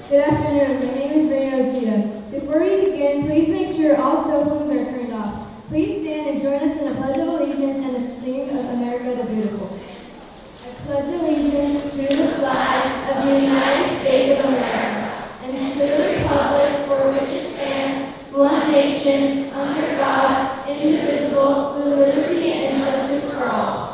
Good afternoon. My name is Rena Ochita. Before we begin, please make sure all cell phones are turned off. Please stand and join us in a pledge of allegiance and a sing of America the Beautiful. I pledge allegiance to the flag of the United States of America and to the republic for which it stands, one nation, under God, indivisible, with liberty and justice for all.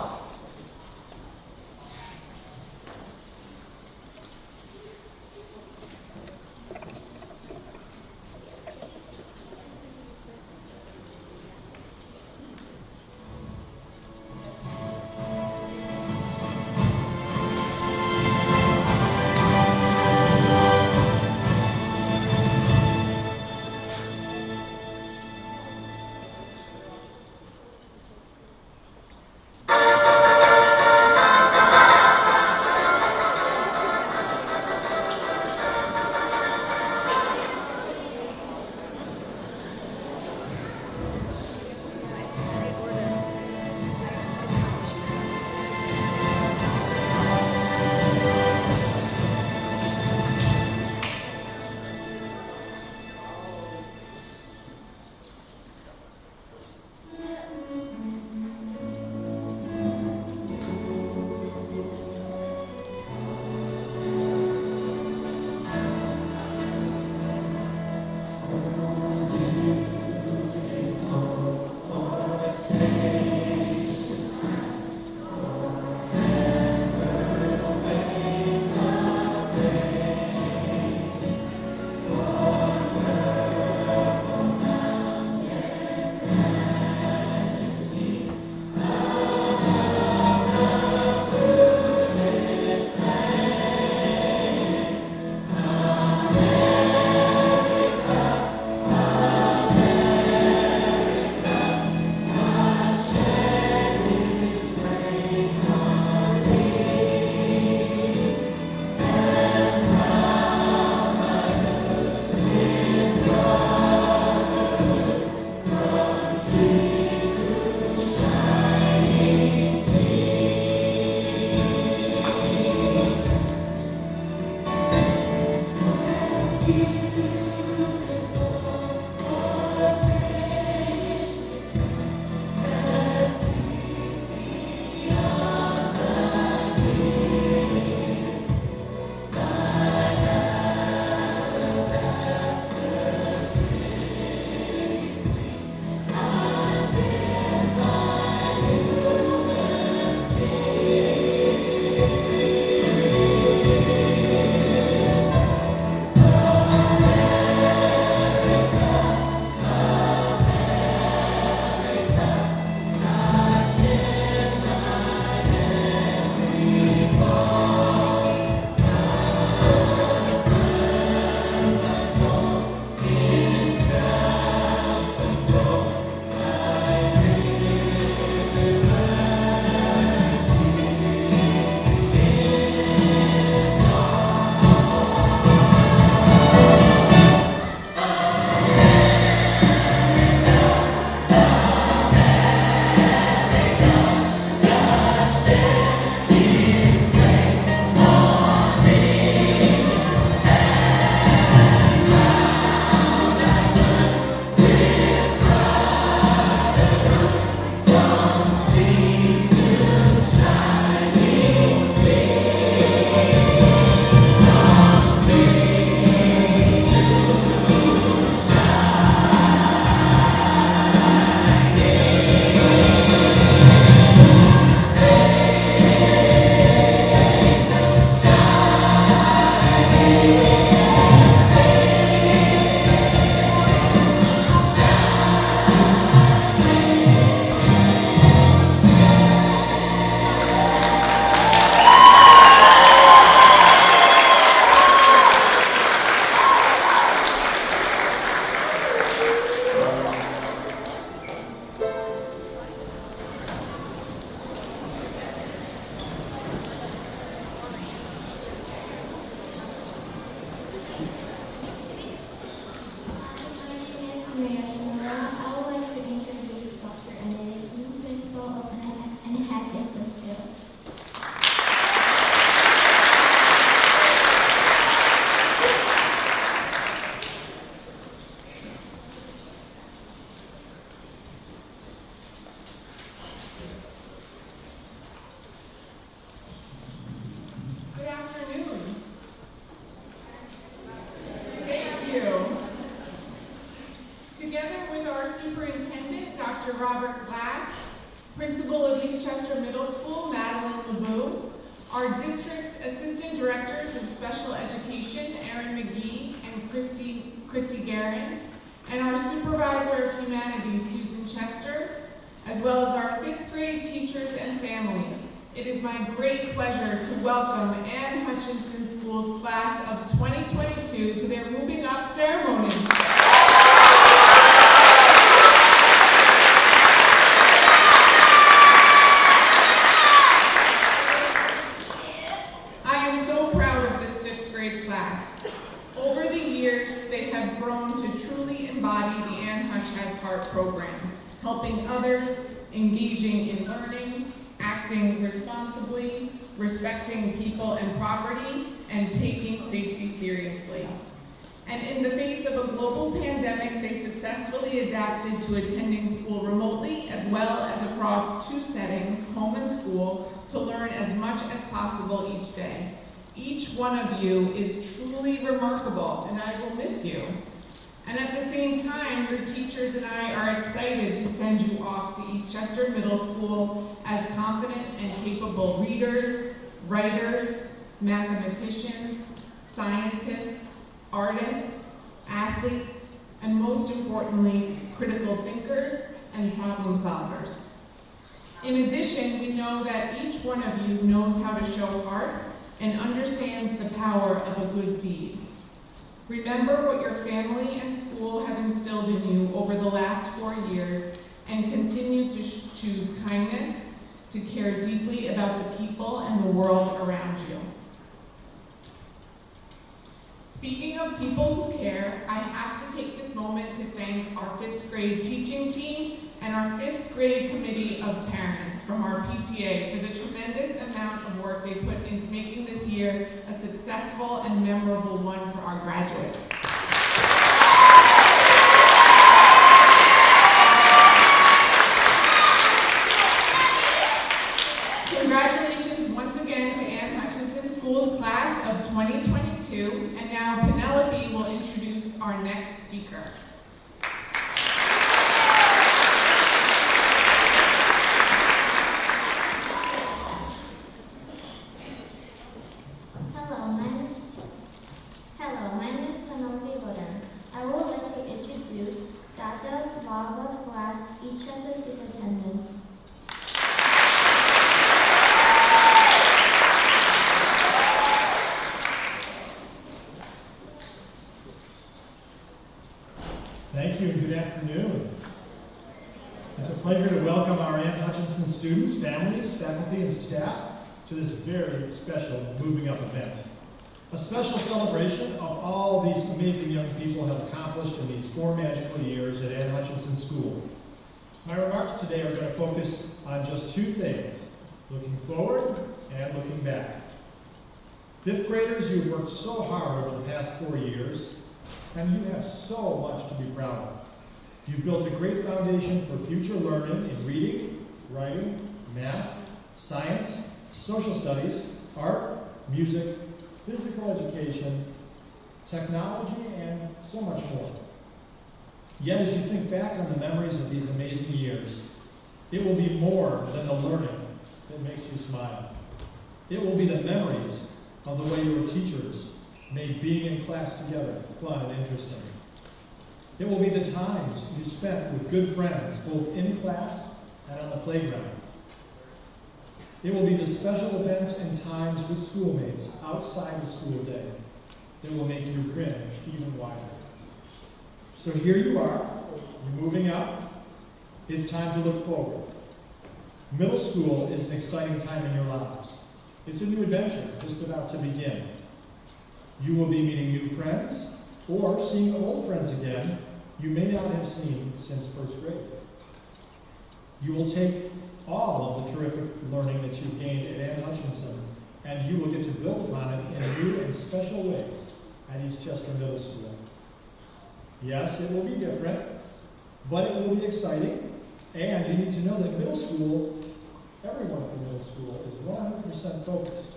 Our district's Assistant Directors of Special Education, Erin McGee and Christy Guerin, and our Supervisor of Humanities, Susan Chester, as well as our 5th grade teachers and families. It is my great pleasure to welcome Ann Hutchinson School's class of 2022 to their moving up ceremony. I am so proud of this 5th grade class. Over the years, they have grown to truly embody the Ann Hutch Has Heart program, helping others, engaging in learning, acting responsibly, respecting people and property, and taking safety seriously. And in the face of a global pandemic, they successfully adapted to attending school remotely as well as across 2 settings, home and school, to learn as much as possible each day. Each one of you is truly remarkable, and I will miss you. And at the same time, your teachers and I are excited to send you off to Eastchester Middle School as confident and capable readers, writers, mathematicians, scientists, artists, athletes, and most importantly, critical thinkers and problem solvers. In addition, we know that each one of you knows how to show heart and understands the power of a good deed. Remember what your family and school have instilled in you over the last 4 years and continue to choose kindness, to care deeply about the people and the world around you. Speaking of people who care, I have to take this moment to thank our 5th grade teaching team and our 5th grade committee of parents from our PTA for the tremendous amount of work they put into making this year a successful and memorable one for our graduates. Congratulations once again to Ann Hutchinson School's class of 2022, and now Penelope will introduce our next speaker. Eastchester Superintendent. Thank you and good afternoon. It's a pleasure to welcome our Ann Hutchinson students, families, faculty, and staff to this very special Moving Up event. A special celebration of all these amazing young people have accomplished in these 4 magical years at Ann Hutchinson School. My remarks today are going to focus on just 2 things, looking forward and looking back. 5th graders, you've worked so hard over the past 4 years, and you have so much to be proud of. You've built a great foundation for future learning in reading, writing, math, science, social studies, art, music, physical education, technology, and so much more. Yet as you think back on the memories of these amazing years, it will be more than the learning that makes you smile. It will be the memories of the way your teachers made being in class together fun and interesting. It will be the times you spent with good friends, both in class and on the playground. It will be the special events and times with schoolmates outside the school day that will make you grin even wider. So here you are, you're moving up. It's time to look forward. Middle school is an exciting time in your lives. It's a new adventure just about to begin. You will be meeting new friends or seeing old friends again you may not have seen since 1st grade. You will take all of the terrific learning that you've gained at Ann Hutchinson, and you will get to build upon it in new and special ways at Eastchester Middle School. Yes, it will be different, but it will be exciting, and you need to know that middle school, everyone at the middle school, is 100% focused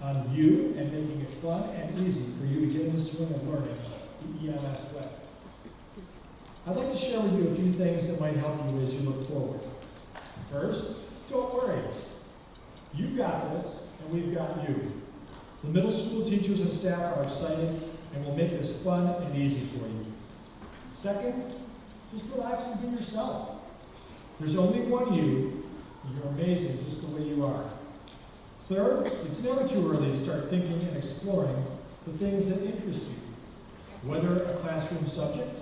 on you and making it fun and easy for you to get in the swing of learning the EMS way. I'd like to share with you a few things that might help you as you look forward. First, don't worry. You've got this, and we've got you. The middle school teachers and staff are excited and will make this fun and easy for you. Second, just relax and be yourself. There's only one you, and you're amazing just the way you are. Third, it's never too early to start thinking and exploring the things that interest you. Whether a classroom subject,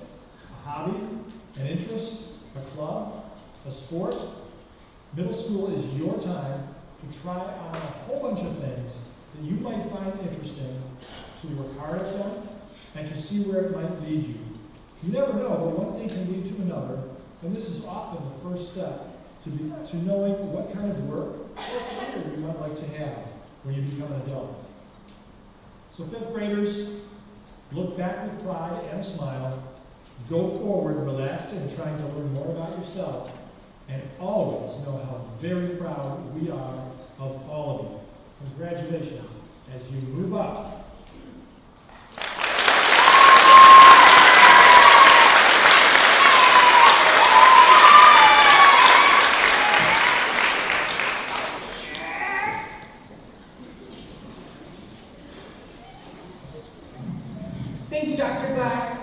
a hobby, an interest, a club, a sport, middle school is your time to try on a whole bunch of things that you might find interesting, to work hard at them, and to see where it might lead you. You never know, but one thing can lead to another, and this is often the first step to knowing what kind of work or career you might like to have when you become an adult. So fifth graders, look back with pride and a smile, go forward relaxed and trying to learn more about yourself, and always know how very proud we are of all of you. Congratulations as you move up. Thank you, Dr. Glass.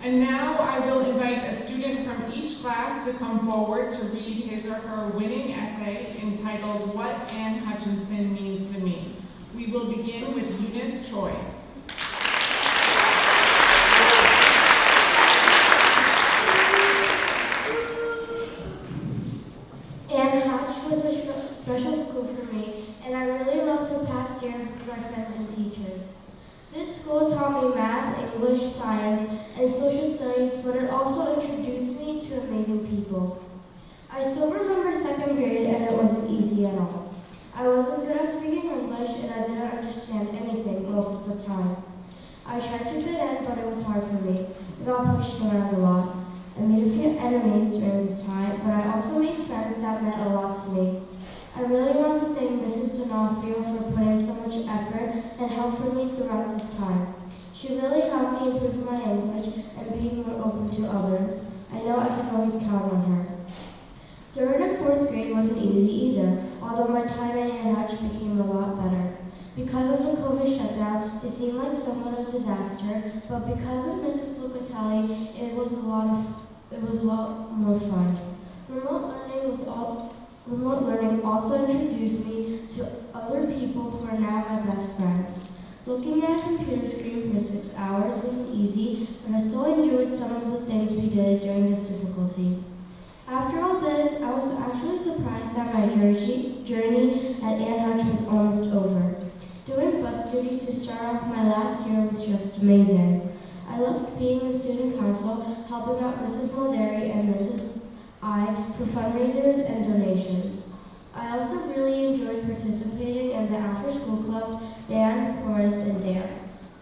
And now I will invite a student from each class to come forward to read his or her winning essay entitled What Anne Hutchinson Means to Me. We will begin with Eunice Choi. Anne Hutch was a special school for me, and I really loved the past year with my friends and teachers. This school taught me math, English, science, and social studies, but it also introduced me to amazing people. I still remember second grade, and it wasn't easy at all. I wasn't good at speaking English, and I didn't understand anything most of the time. I tried to fit in, but it was hard for me. I got pushed around a lot. I made a few enemies during this time, but I also made friends that meant a lot to me. I really want to thank Mrs. D'Onofrio for putting so much effort and help for me throughout this time. She really helped me improve my English and being more open to others. I know I can always count on her. Third and fourth grade wasn't easy either, although my time at Anne Hutch became a lot better. Because of the COVID shutdown, it seemed like somewhat of a disaster, but because of Mrs. Lucatelli, it was a lot more fun. Remote learning also introduced me to other people who are now my best friends. Looking at a computer screen for 6 hours wasn't easy, but I still enjoyed some of the things we did during this difficulty. After all this, I was actually surprised that my journey at Anne Hutch was almost over. Doing bus duty to start off my last year was just amazing. I loved being in student council, helping out Mrs. Mulderry and Mrs. I for fundraisers and donations. I also really enjoyed participating in the after-school clubs, band, chorus, and dance.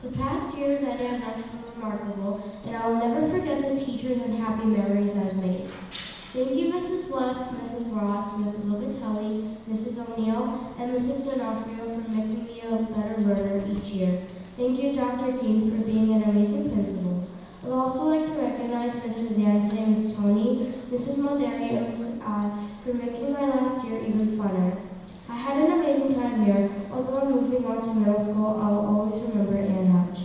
The past years at Anne Hutch were remarkable, and I will never forget the teachers and happy memories I've made. Thank you, Mrs. Leff, Mrs. Ross, Mrs. Lucatelli, Mrs. O'Neill, and Mrs. D'Onofrio for making me a better learner each year. Thank you, Dr. Dean, for being an amazing principal. I'd also like to recognize Mr. Zante, Ms. Tony, Mrs. Mulderry, and Mrs. I for making my last year even funner. I had an amazing time here. Although I'm moving on to middle school, I will always remember Anne Hutch.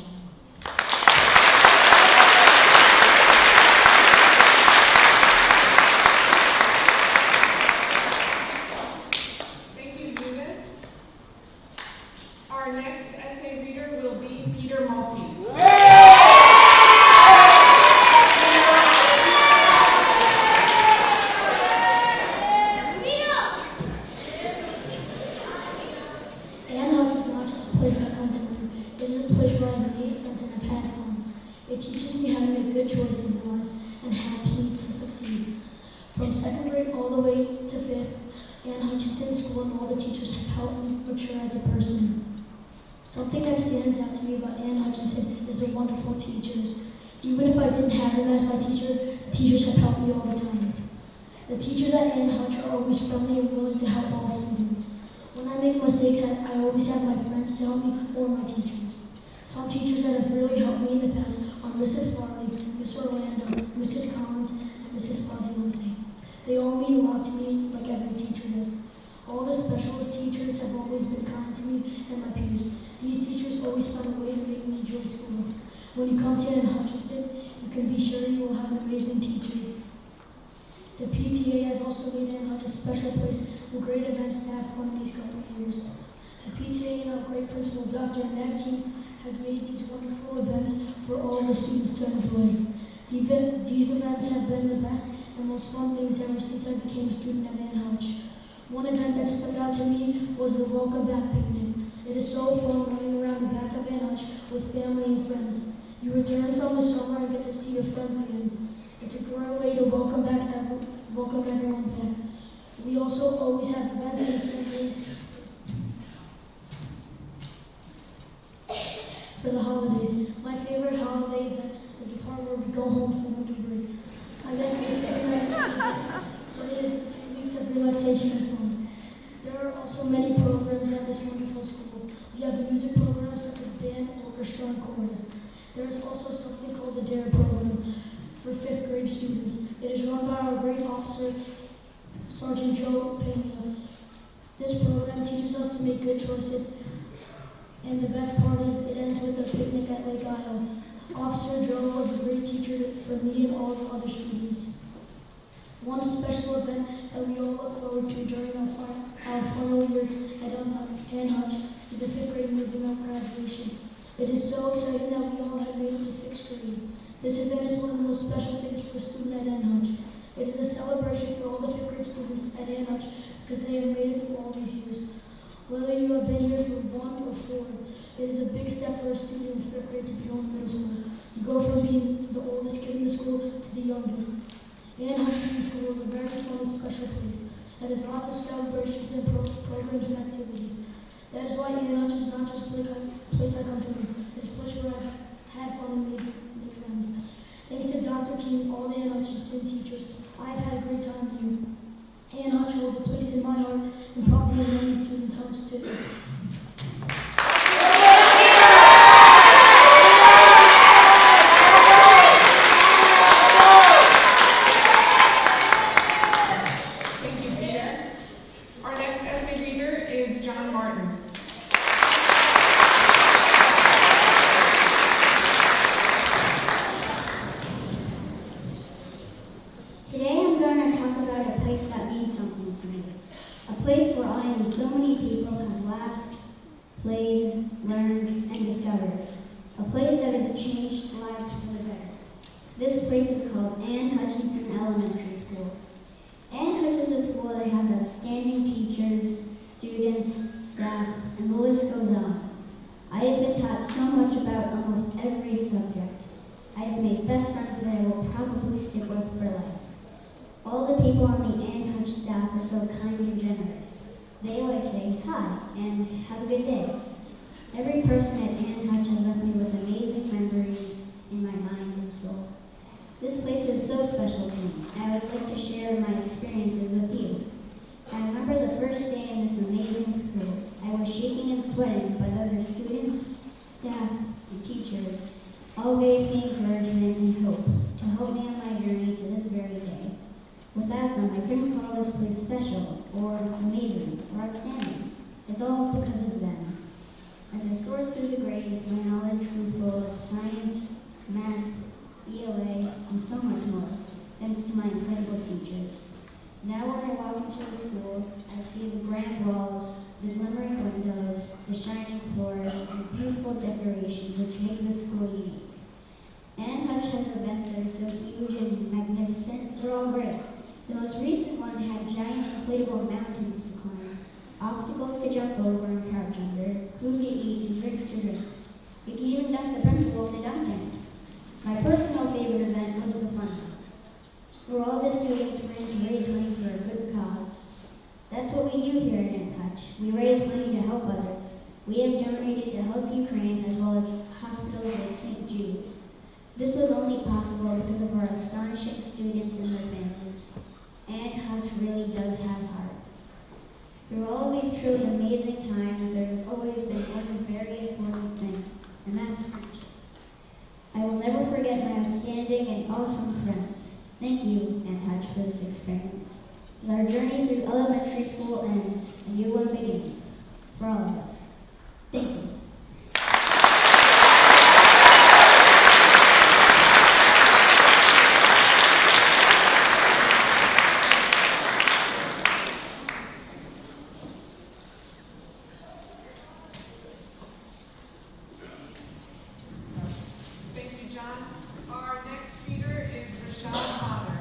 Thank you, Eunice. Our next essay reader will be Peter Maltese. Choices in life and helps me to succeed. From second grade all the way to fifth, Anne Hutchinson School and all the teachers have helped me mature as a person. Something that stands out to me about Anne Hutchinson is the wonderful teachers. Even if I didn't have them as my teacher, the teachers have helped me all the time. The teachers at Anne Hutch are always friendly and willing to help all students. When I make mistakes, I always have my friends to help me or my teachers. Some teachers that have really helped me in the past are Mrs. Farley, Mr. Orlando, Mrs. Collins, and Mrs. Fuzzy Lindsay. They all mean a lot to me, like every teacher does. All the specialist teachers have always been kind kind to me and my peers. These teachers always find a way to make me enjoy school. When you come to Ann Hutchinson, you can be sure you will have an amazing teacher. The PTA has also made Ann Hutch a special place with great events to have fun these couple of years. The PTA and our great principal, Dr. Nagin, has made these wonderful events for all the students to enjoy. These events have been the best and most fun things ever since I became a student at Ann Hutch. One event that stuck out to me was the Welcome Back Picnic. It is so fun running around the back of Ann Hutch with family and friends. You return from the summer and get to see your friends again. It's a great way to welcome everyone back. We also always have events and Sundays for the holidays. My favorite holiday event is the part where we go home for winter break. I guess they say that, but it is 2 weeks of relaxation and fun. There are also many programs at this wonderful school. We have music programs such as band, orchestra, and chorus. There is also something called the DARE program for 5th grade students. It is run by our great officer, Sergeant Joe Pena. This program teaches us to make good choices, and the best part is it ends with a picnic at Lake Isle. Officer Joe was a great teacher for me and all the other students. One special event that we all look forward to during our final year at Ann Hutch is the 5th grade moving up graduation. It is so exciting that we all have made it to 6th grade. This event is one of the most special things for a student at Ann Hutch. It is a celebration for all the 5th grade students at Ann Hutch because they have made it through all these years. Whether you have been here for 1 or 4, it is a big step for a student in 5th grade to be going to middle school. You go from being the oldest kid in the school to the youngest. Ann Hutchinson School is a very fun and special place. It has lots of celebrations and programs and activities. That is why Ann Hutch is not just a place I come to live. It's a place where I've had fun and made friends. Thanks to Dr. King, all the Ann Hutchinson teachers, I've had a great time here. Ann Hutch holds a place in my heart and probably in many students' hearts too. Thank you, Peter. Our next essay reader is John Martin. Today I'm going to talk about a place that means something to me. A place where I and so many people have laughed, played, learned, and discovered. A place that has changed lives for the better. This place is called Ann Hutchinson Elementary School. Ann Hutch is a school that has outstanding teachers, students, staff, and the list goes on. I have been taught so much about almost every subject. I have made best friends that I will probably stick with for life. All the people on the Ann Hutch staff are so kind and generous. They always say hi and have a good day. Every person at Ann Hutch has left me with amazing memories in my mind and soul. This place is so special to me, and I would like to share my experiences with you. I remember the first day in this amazing school. I was shaking and sweating, but other students, staff, and teachers all gave me encouragement and hope to help me on my journey to this very day. Without them, I couldn't call this place special, or amazing, or outstanding. It's all because of them. As I soared through the grades, my knowledge grew full of science, math, ELA, and so much more, thanks to my incredible teachers. Now when I walk into the school, I see the grand walls, the glimmering windows, the shining floors, and beautiful decorations which make the school unique. Ann Hutch has events that are so huge and magnificent, they're all great. The most recent one had giant inflatable mountains to climb, obstacles to jump over and crouch under, food to eat, and drinks to drink. You can even dunk the principal if they dunk him. My personal favorite event was the fun house, where all the students ran to raise money for a good cause. That's what we do here at Ann Hutch. We raise money to help others. We have donated to help Ukraine as well as hospitals like St. Jude. This was only possible because of our astonishing students and their families. Ann Hutch really does have heart. Through all these truly amazing times, there has always been one very important thing, and that's friendship. I will never forget my outstanding and awesome friends. Thank you, Ann Hutch, for this experience. As our journey through elementary school ends, a new one begins, for all of us. John. Our next reader is Rashad Father.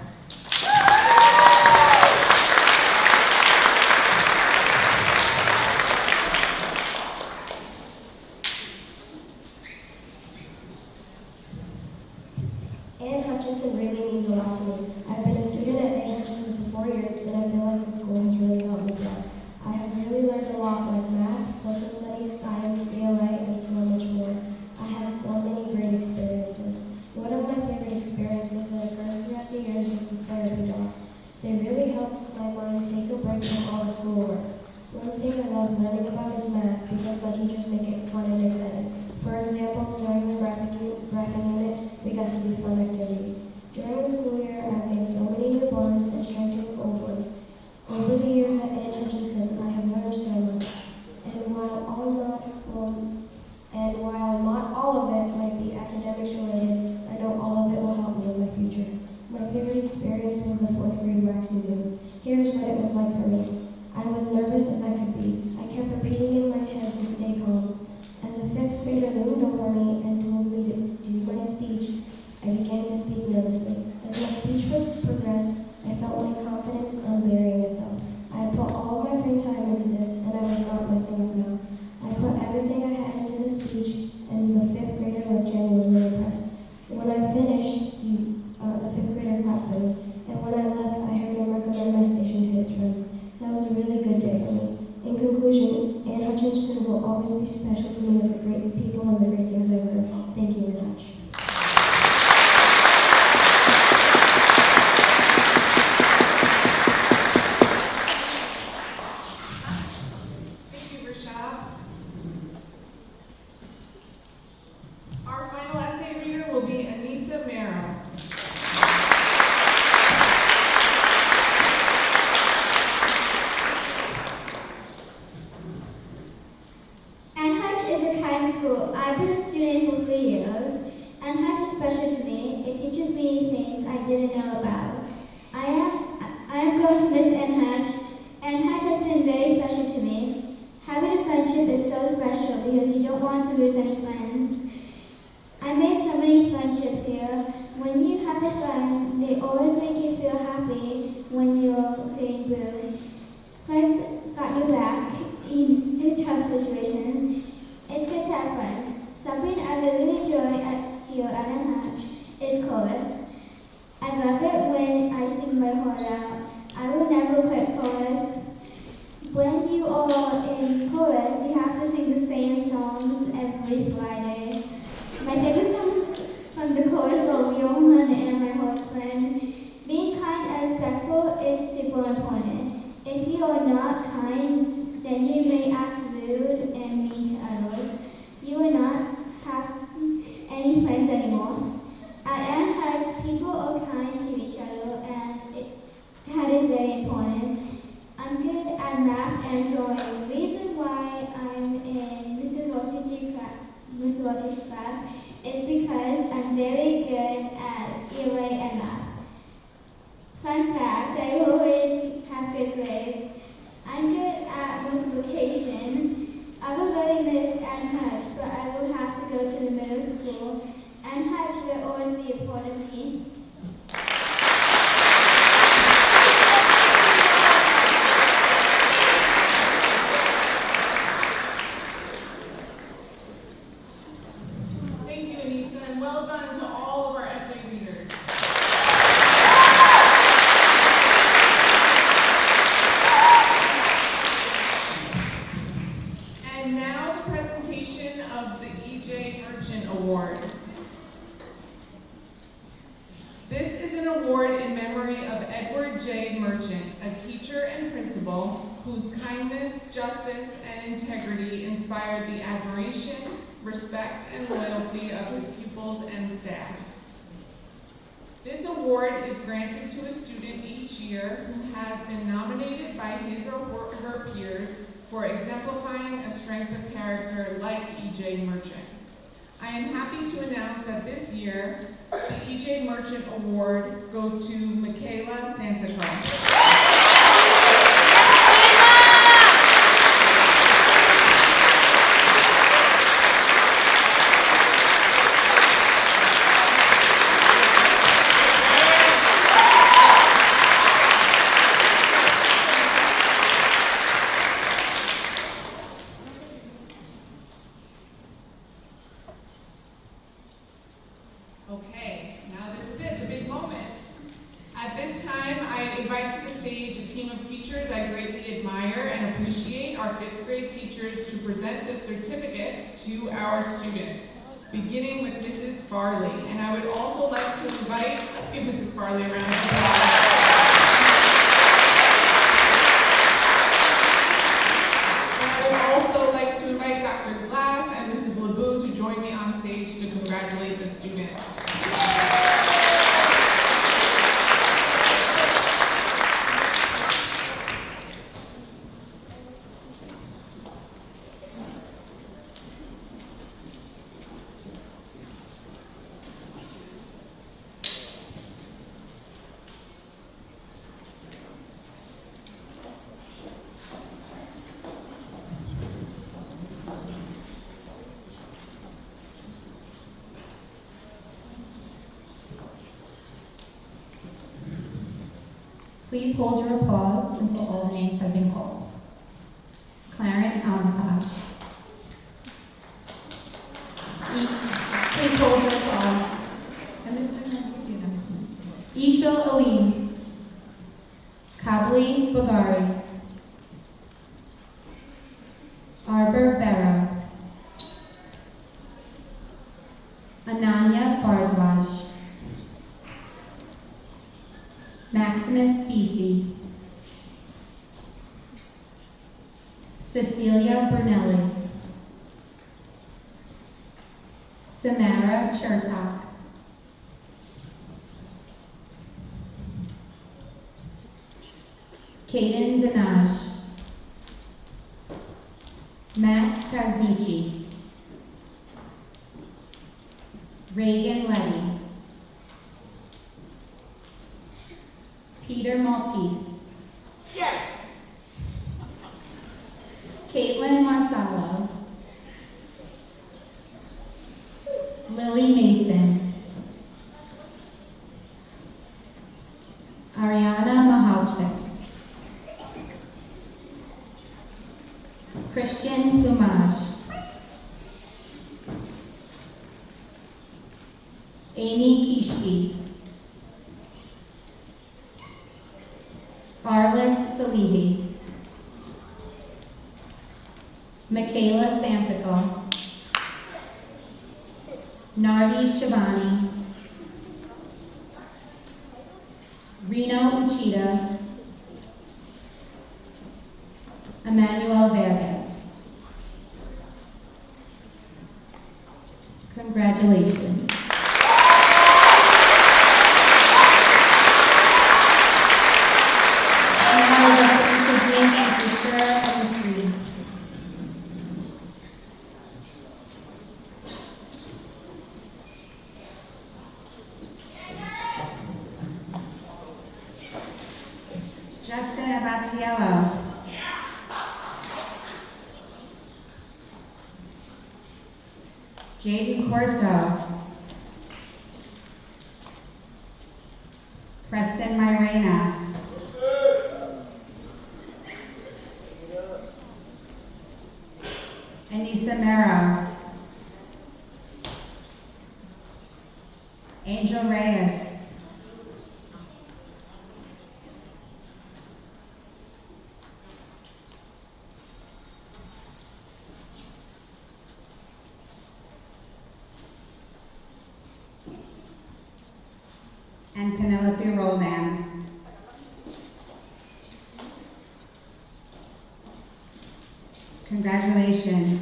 Ann Hutchinson really means a lot to me. I've been a student at Ann Hutchinson for 4 years, and I feel like the school has really helped me grow. I have really learned a lot, like math, social studies, science, ELA, and so much more. I had so many great experiences. One of my favorite experiences that occurs throughout the years is the therapy dogs. They really help my mind take a break from all the schoolwork. One thing I love learning about is math because my teachers make it fun and exciting. For example, during the graphing unit, we got to do fun activities. During the school year, I've made so many new bonds and strengthened old ones. Over the years at Ann Hutchinson, I have learned so much. And while not all of it might be academics related, I know all of it will help me in my future. My favorite experience was the 4th grade wax museum. Here's what it was like for me. I was nervous as I could be. I kept repeating in my head to stay calm. As a 5th grader loomed over me and told me to do my speech, I began to speak nervously. As my speech progressed, I felt my confidence unburying itself. I had put all my free time into this, and I was not messing up now. I put everything I had into the speech, and the 5th grader looked genuinely impressed. When I finished, the 5th grader clapped for me, and when I left, I heard him recommend my station to his friends. That was a really good day for me. In conclusion, Ann Hutchinson will always be special to me with the great people and the great things I learned. Thank you very much. Thank you, Rashad. Our final essay reader will be Anissa Merrill. Ann Hutch is a kind school. I've been a student for 3 years. Ann Hutch is special to me. It teaches me things I didn't know about. I am going to miss Ann Hutch. Ann Hutch has been very special to me. Having a friendship is so special because you don't want to lose any friends. I made so many friendships here. When you have a friend, they always make you feel happy when you're feeling blue. Friends got your back in a tough situation. It's good to have friends. Something I really enjoy here at Ann Hutch is chorus. I love it when I sing my heart out. I will never quit chorus. When you are in chorus, you have to sing the same songs every Friday. My favorite songs from the chorus are Johan and My Husband. Being kind and respectful is super important. If you are not kind, then you may act rude and mean to others. You will not have any friends anymore. At Ann Hutch, people are kind to each other, and that is very important. I'm good at math and drawing. The reason why I'm in Mrs. Walter's class is because I'm very good at ELA and math. Fun fact, I always have good grades. I'm good at multiplication. I will really miss Ann Hutch, but I will have to go to the middle school. Ann Hutch will always be a part of me. Thank you, Anissa, and well done to all of our essay readers. And now the presentation of the E.J. Merchant Award. This is an award in memory of Edward J. Merchant, a teacher and principal whose kindness, justice, and integrity inspired the admiration, respect, and loyalty of his pupils and staff. This award is granted to a student each year who has been nominated by his or her peers for exemplifying a strength of character like E.J. Merchant. I am happy to announce that this year, the E.J. Merchant Award goes to Michaela Santacroce. Okay, now this is it, the big moment. At this time, I invite to the stage a team of teachers I greatly admire and appreciate, our 5th grade teachers, to present the certificates to our students, beginning with Mrs. Farley. And I would also like to invite, let's give Mrs. Farley a round of applause. I would also like to invite Dr. Glass and Mrs. Laboon to join me on stage to congratulate the students. Please hold your applause until all the names have been called. Clarence Almatage. Please hold your applause. Isha Alim. Kabli Bagari. Arbor Barrow. Ananya Bardwaj. Maximus Beefy. Cecilia Bernelli. Samara Chertok. Kaden Dinaj. Matt Kaznichi. Reagan Letty. Peter Maltese. Yeah. Caitlin Marcello. Lily Mason. Ariana Mahalchik. Christian Plumage. Amy Kishki. Arlis Salihi. Michaela Santico. Nardi Shabani. Reno Uchida. Emmanuel Vergas. Congratulations. Justin Abatiello. Jaden Corso. Preston Myrena. Anissa Mero. Angel Reyes. And Penelope Rollman. Congratulations.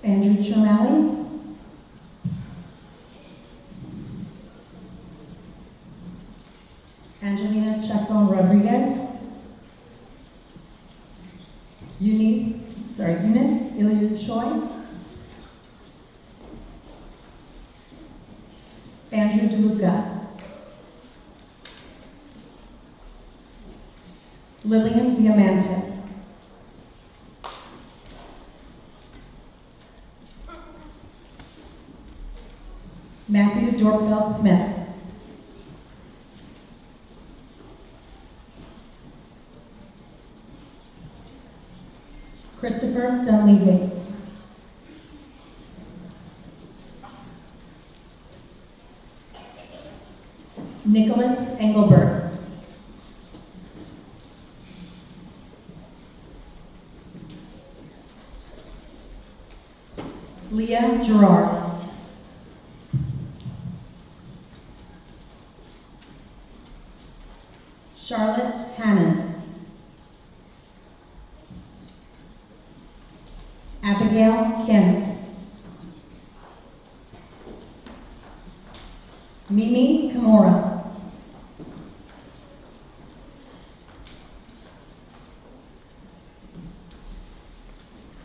Andrew Chomali. Angelina Chacon Rodriguez. Eunice Ilyud Choi. Andrew DeLuca. Lillian Diamantis. Matthew Dorfeld Smith. Christopher Dunleavy. Nicholas Engelbert. Leah Gerard. Charlotte Hannon. Abigail Kim. Mimi Kimura.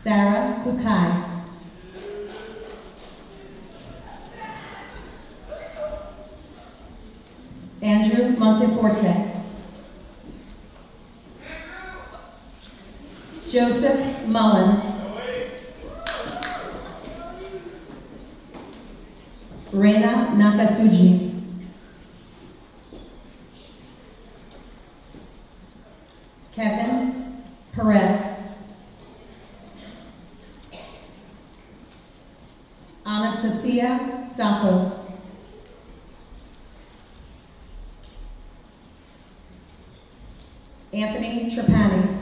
Sarah Kukai. Andrew Monteforte. Joseph Mullen. Reina Nakasuji. Kevin Perez. Anastasia Stapos. Anthony Trapani.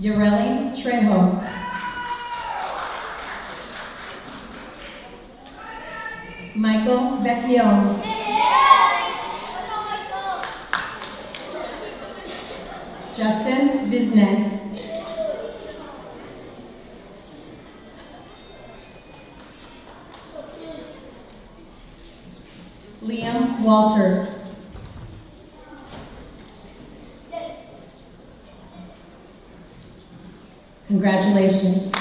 Yoreli Trejo. Michael Vecchione. Justin Visnet. Liam Walters. Congratulations.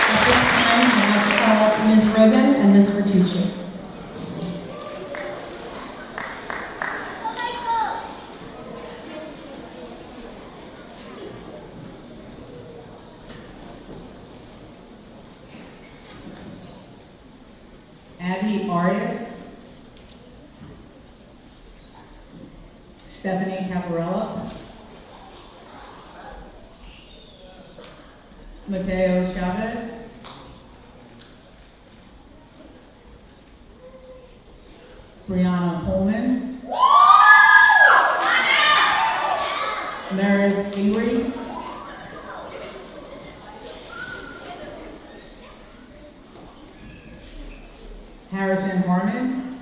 At this time, I'd like to call Ms. Rogan and Ms. Bertucci. Abby Arias. Stephanie Caparella. Mateo Chavez. Brianna Pullman. Maris Erie. Harrison Harmon.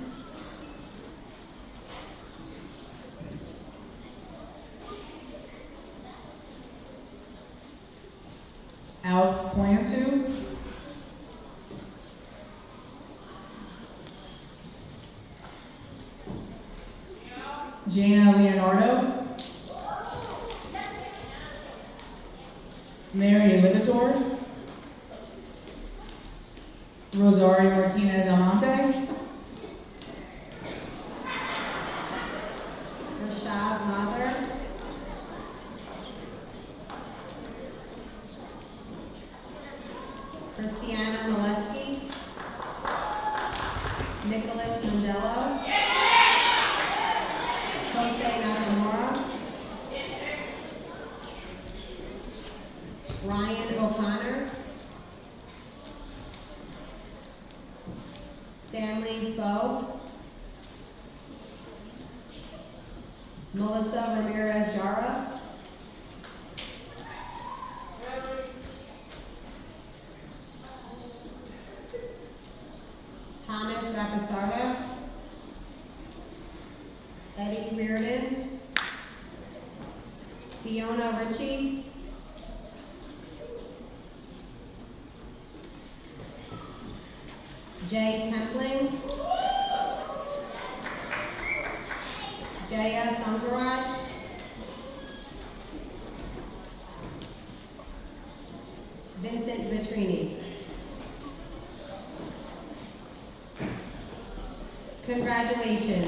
Alex Plantu. Jana Leonardo. Mary Libator. Rosario Martinez Amante. Rashad Mather. Christiana Molesky. Nicholas Mandela. Jose Nakamura. Ryan O'Connor. Stanley Foe. Melissa Ramirez Jara. Thomas Rapasarda. Eddie Reardon. Fiona Ritchie. Jay Templing. Jaya Sangaraj. Vincent Mitchell. Congratulations.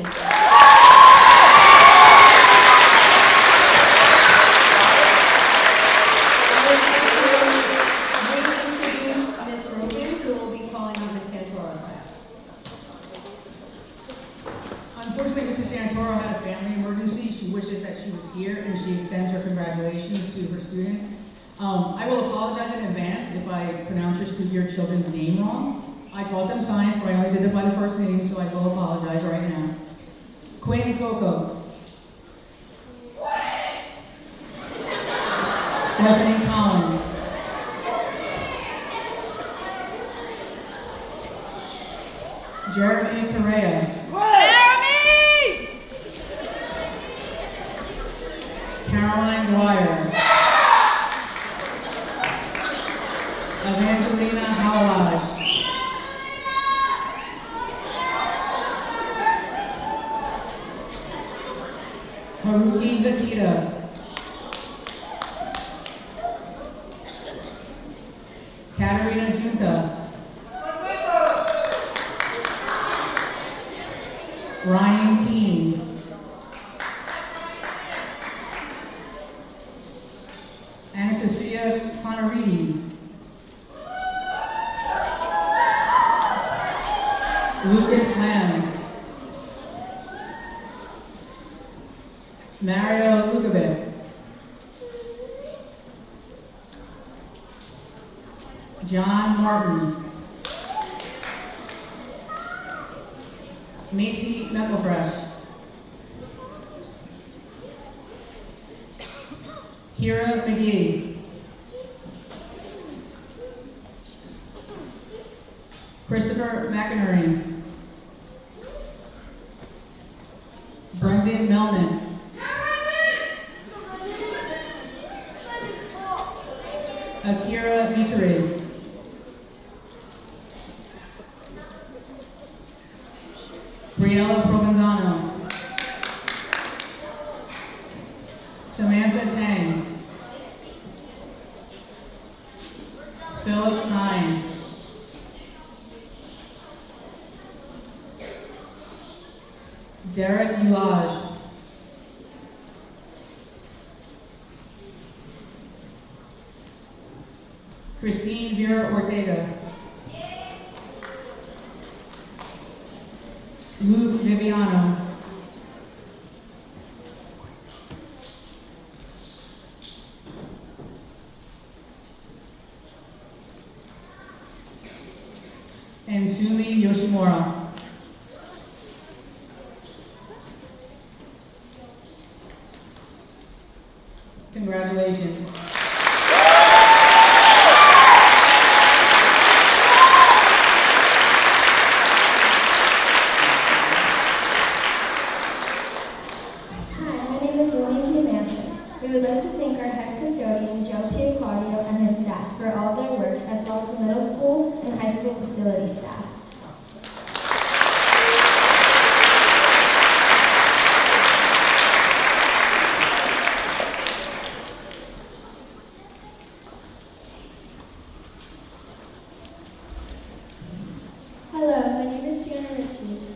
Ms. Rogan, who will be calling on Ms. Santoro class. Unfortunately, Mrs. Santoro had a family emergency. She wishes that she was here, and she extends her congratulations to her students. I will apologize in advance if I pronounce your children's name wrong. I taught them science, but I only did it by the first name, so I will apologize right now. Quinn Coco. Stephanie Collins. Jeremy Correa. Caroline Dwyer. Evangelina Howlage. Haruki Zakita. Katarina Junta. Ryan Keane. Anastasia Conorides. Lucas Lamb. Mario Lukovic. John Martin. Macy Meckelfresh. Kira McGee. Christopher McInerney. Brendan Melman. Akira Viteri. Briella Provenzano. Samantha Tang. Phyllis Hines. Derek Ulage. Christine Vera Ortega. Luke Viviano. And Sumi Yoshimura. Congratulations. We would like to thank our head custodian, Joe P. Claudio, and his staff for all their work, as well as the middle school and high school facility staff. Hello, my name is Fiona Ritchie.